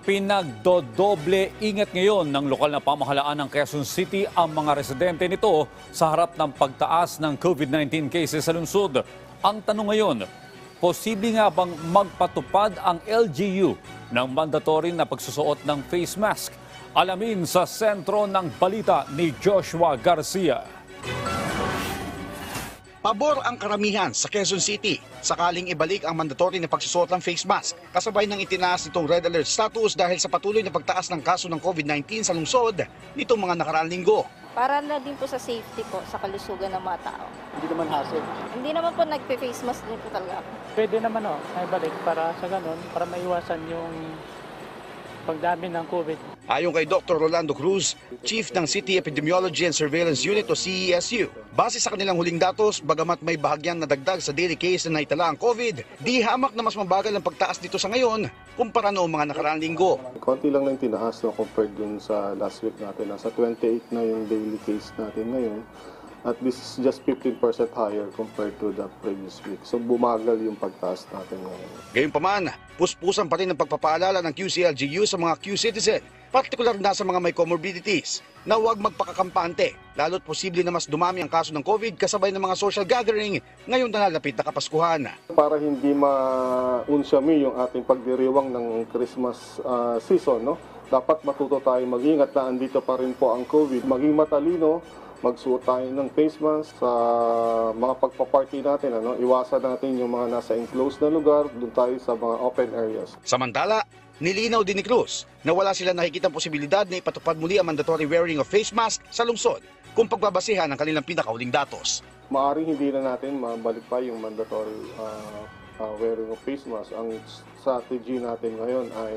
Pinagdodoble ingat ngayon ng lokal na pamahalaan ng Quezon City ang mga residente nito sa harap ng pagtaas ng COVID-19 cases sa lungsod. Ang tanong ngayon, posible nga bang magpatupad ang LGU ng mandatory na pagsusuot ng face mask? Alamin sa sentro ng balita ni Joshua Garcia. Pabor ang karamihan sa Quezon City sakaling ibalik ang mandatory na pagsusuot ng face mask. Kasabay ng itinaas nitong red alert status dahil sa patuloy na pagtaas ng kaso ng COVID-19 sa lungsod nitong mga nakaraang linggo. Para na din po sa safety po, sa kalusugan ng mga tao. Hindi naman hassle. Hindi naman po nagpe-face mask din po talaga ako. Pwede naman ay balik para sa ganun, para maiwasan yung pagdami ng COVID. Ayon kay Dr. Rolando Cruz, Chief ng City Epidemiology and Surveillance Unit o CESU, base sa kanilang huling datos, bagamat may bahagyang nadagdag sa daily case na naitala ang COVID, di hamak na mas mabagal ang pagtaas dito sa ngayon kumpara noong mga nakaraang linggo. Konti lang na yung tinaas compared dun sa last week natin. Nasa 28 na yung daily case natin ngayon. At this is just 15% higher compared to the previous week. So bumagal yung pagtaas natin ngayon. Gayunpaman, puspusan pa rin ang pagpapaalala ng QCLGU sa mga Q-citizen, partikular na sa mga may comorbidities, na huwag magpakakampante, lalo't posible na mas dumami ang kaso ng COVID kasabay ng mga social gathering ngayong nalalapit na Kapaskuhan. Para hindi ma-unsyami yung ating pagdiriwang ng Christmas season, no? Dapat matuto tayo mag-ingat na andito pa rin po ang COVID. Maging matalino, magsuot tayo ng face mask sa mga pagpa-party natin. Iwasan natin yung mga nasa enclosed na lugar, doon tayo sa mga open areas. Samantala, nilinaw din ni Cruz na wala silang nakikitang posibilidad na ipatupad muli ang mandatory wearing of face mask sa lungsod kung pagbabasehan ng kanilang pinakauling datos. Maaring hindi na natin mabalik pa yung mandatory wearing of face mask. Ang strategy natin ngayon ay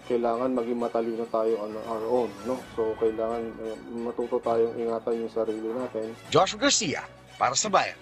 kailangan maging matalino tayo on our own, no? So kailangan matuto tayong ingatan yung sarili natin. Joshua Garcia, para sa Bayan.